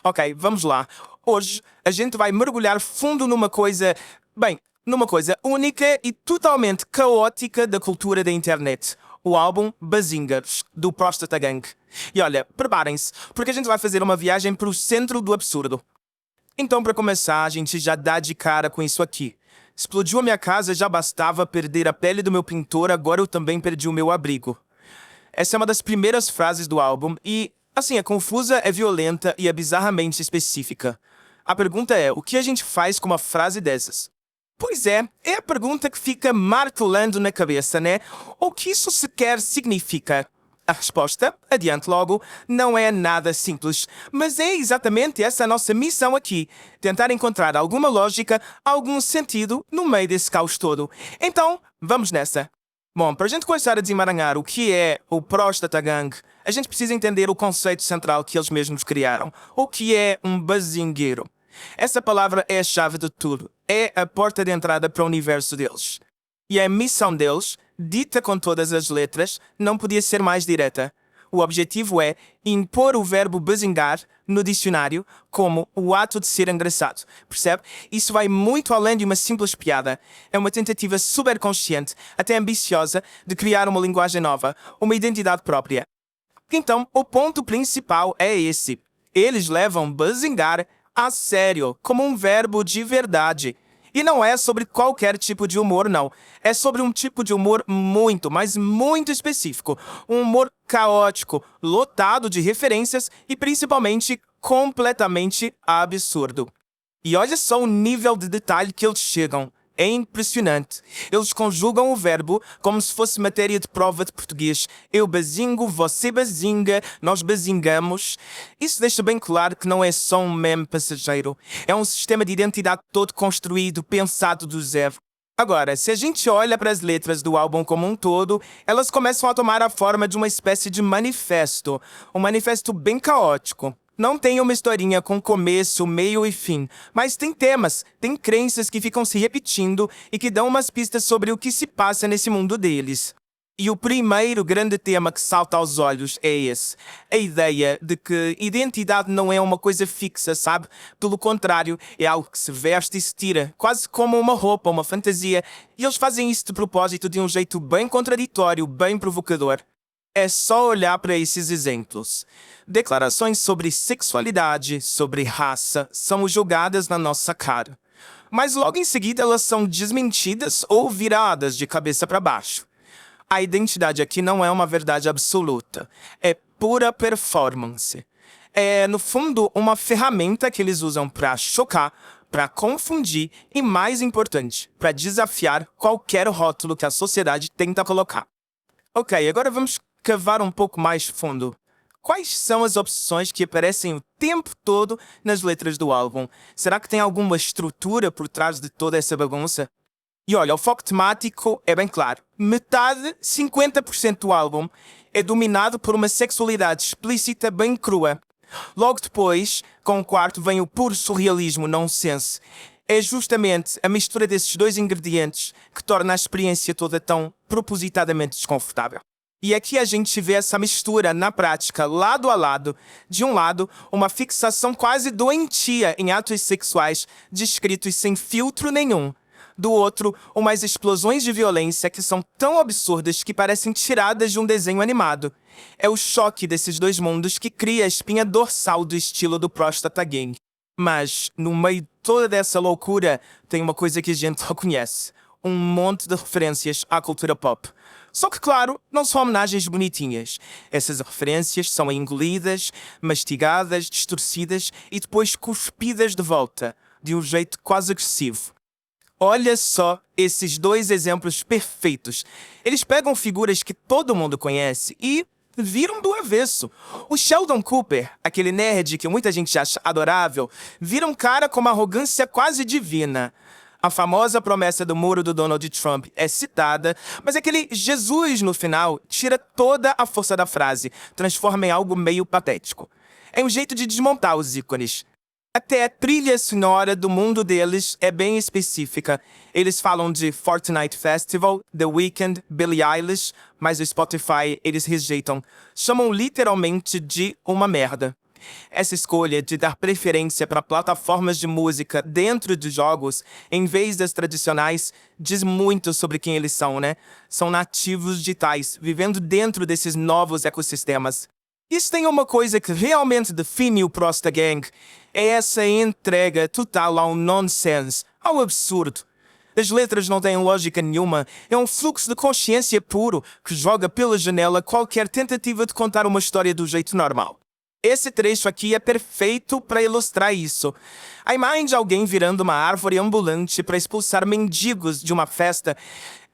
Ok, vamos lá. Hoje a gente vai mergulhar fundo numa coisa única e totalmente caótica da cultura da internet. O álbum Bazingers, do Próstata Gang. E olha, preparem-se, porque a gente vai fazer uma viagem para o centro do absurdo. Então, para começar, a gente já dá de cara com isso aqui. Explodiu a minha casa, já bastava perder a pele do meu pintor, agora eu também perdi o meu abrigo. Essa é uma das primeiras frases do álbum e, assim, é confusa, é violenta e é bizarramente específica. A pergunta é, o que a gente faz com uma frase dessas? Pois é a pergunta que fica martelando na cabeça, né? O que isso sequer significa? A resposta, adiante logo, não é nada simples, mas é exatamente essa a nossa missão aqui, tentar encontrar alguma lógica, algum sentido no meio desse caos todo. Então, vamos nessa. Bom, para a gente começar a desemaranhar o que é o Próstata Gang, a gente precisa entender o conceito central que eles mesmos criaram. O que é um bazingueiro? Essa palavra é a chave de tudo. É a porta de entrada para o universo deles. E a missão deles, dita com todas as letras, não podia ser mais direta. O objetivo é impor o verbo bazingar no dicionário como o ato de ser engraçado. Percebe? Isso vai muito além de uma simples piada. É uma tentativa super consciente, até ambiciosa, de criar uma linguagem nova, uma identidade própria. Então, o ponto principal é esse. Eles levam bazingar a sério, como um verbo de verdade. E não é sobre qualquer tipo de humor, não. É sobre um tipo de humor muito, mas muito específico. Um humor caótico, lotado de referências e principalmente completamente absurdo. E olha só o nível de detalhe que eles chegam. É impressionante. Eles conjugam o verbo como se fosse matéria de prova de português. Eu bazingo, você bazinga, nós bazingamos. Isso deixa bem claro que não é só um meme passageiro. É um sistema de identidade todo construído, pensado do zero. Agora, se a gente olha para as letras do álbum como um todo, elas começam a tomar a forma de uma espécie de manifesto. Um manifesto bem caótico. Não tem uma historinha com começo, meio e fim, mas tem temas, tem crenças que ficam se repetindo e que dão umas pistas sobre o que se passa nesse mundo deles. E o primeiro grande tema que salta aos olhos é esse. A ideia de que identidade não é uma coisa fixa, sabe? Pelo contrário, é algo que se veste e se tira, quase como uma roupa, uma fantasia. E eles fazem isso de propósito de um jeito bem contraditório, bem provocador. É só olhar para esses exemplos. Declarações sobre sexualidade, sobre raça, são jogadas na nossa cara. Mas logo em seguida elas são desmentidas ou viradas de cabeça para baixo. A identidade aqui não é uma verdade absoluta. É pura performance. É, no fundo, uma ferramenta que eles usam para chocar, para confundir e, mais importante, para desafiar qualquer rótulo que a sociedade tenta colocar. Ok, agora vamos cavar um pouco mais fundo. Quais são as opções que aparecem o tempo todo nas letras do álbum? Será que tem alguma estrutura por trás de toda essa bagunça? E olha, o foco temático é bem claro. Metade, 50% do álbum, é dominado por uma sexualidade explícita bem crua. Logo depois, com o quarto, vem o puro surrealismo nonsense. É justamente a mistura desses dois ingredientes que torna a experiência toda tão propositadamente desconfortável. E aqui a gente vê essa mistura na prática, lado a lado. De um lado, uma fixação quase doentia em atos sexuais, descritos sem filtro nenhum. Do outro, umas explosões de violência que são tão absurdas que parecem tiradas de um desenho animado. É o choque desses dois mundos que cria a espinha dorsal do estilo do Próstata Gang. Mas, no meio de toda essa loucura, tem uma coisa que a gente só conhece. Um monte de referências à cultura pop. Só que, claro, não são homenagens bonitinhas. Essas referências são engolidas, mastigadas, distorcidas e depois cuspidas de volta, de um jeito quase agressivo. Olha só esses dois exemplos perfeitos. Eles pegam figuras que todo mundo conhece e viram do avesso. O Sheldon Cooper, aquele nerd que muita gente acha adorável, vira um cara com uma arrogância quase divina. A famosa promessa do muro do Donald Trump é citada, mas aquele Jesus no final tira toda a força da frase, transforma em algo meio patético. É um jeito de desmontar os ícones. Até a trilha sonora do mundo deles é bem específica. Eles falam de Fortnite Festival, The Weeknd, Billie Eilish, mas o Spotify eles rejeitam. Chamam literalmente de uma merda. Essa escolha de dar preferência para plataformas de música dentro de jogos, em vez das tradicionais, diz muito sobre quem eles são, né? São nativos digitais, vivendo dentro desses novos ecossistemas. Isso tem uma coisa que realmente define o Prosta Gang, é essa entrega total ao nonsense, ao absurdo. As letras não têm lógica nenhuma, é um fluxo de consciência puro que joga pela janela qualquer tentativa de contar uma história do jeito normal. Esse trecho aqui é perfeito para ilustrar isso. A imagem de alguém virando uma árvore ambulante para expulsar mendigos de uma festa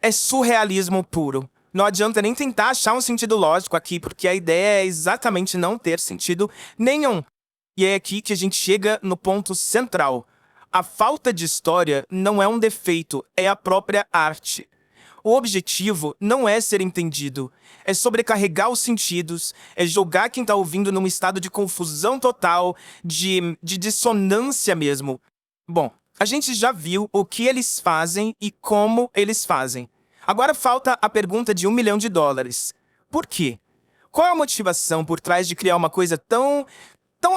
é surrealismo puro. Não adianta nem tentar achar um sentido lógico aqui, porque a ideia é exatamente não ter sentido nenhum. E é aqui que a gente chega no ponto central. A falta de história não é um defeito, é a própria arte. O objetivo não é ser entendido, é sobrecarregar os sentidos, é jogar quem tá ouvindo num estado de confusão total, de dissonância mesmo. Bom, a gente já viu o que eles fazem e como eles fazem. Agora falta a pergunta de $1 milhão. Por quê? Qual é a motivação por trás de criar uma coisa tão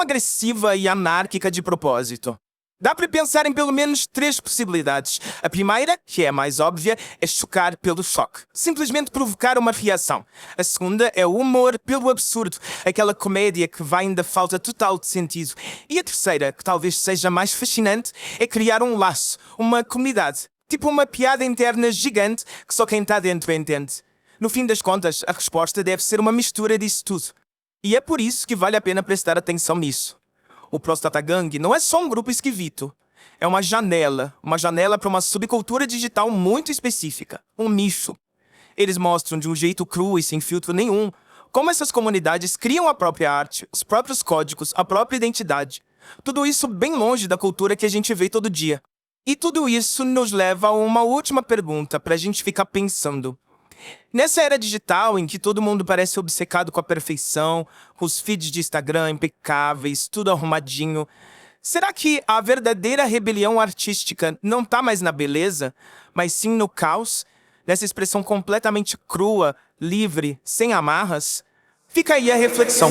agressiva e anárquica de propósito? Dá para pensar em pelo menos 3 possibilidades. A primeira, que é a mais óbvia, é chocar pelo choque. Simplesmente provocar uma reação. A segunda é o humor pelo absurdo. Aquela comédia que vai da falta total de sentido. E a terceira, que talvez seja mais fascinante, é criar um laço, uma comunidade. Tipo uma piada interna gigante que só quem está dentro entende. No fim das contas, a resposta deve ser uma mistura disso tudo. E é por isso que vale a pena prestar atenção nisso. O Prostata Gang não é só um grupo esquisito. É uma janela para uma subcultura digital muito específica, um nicho. Eles mostram de um jeito cru e sem filtro nenhum como essas comunidades criam a própria arte, os próprios códigos, a própria identidade. Tudo isso bem longe da cultura que a gente vê todo dia. E tudo isso nos leva a uma última pergunta para a gente ficar pensando. Nessa era digital em que todo mundo parece obcecado com a perfeição, os feeds de Instagram impecáveis, tudo arrumadinho, será que a verdadeira rebelião artística não está mais na beleza, mas sim no caos, nessa expressão completamente crua, livre, sem amarras? Fica aí a reflexão.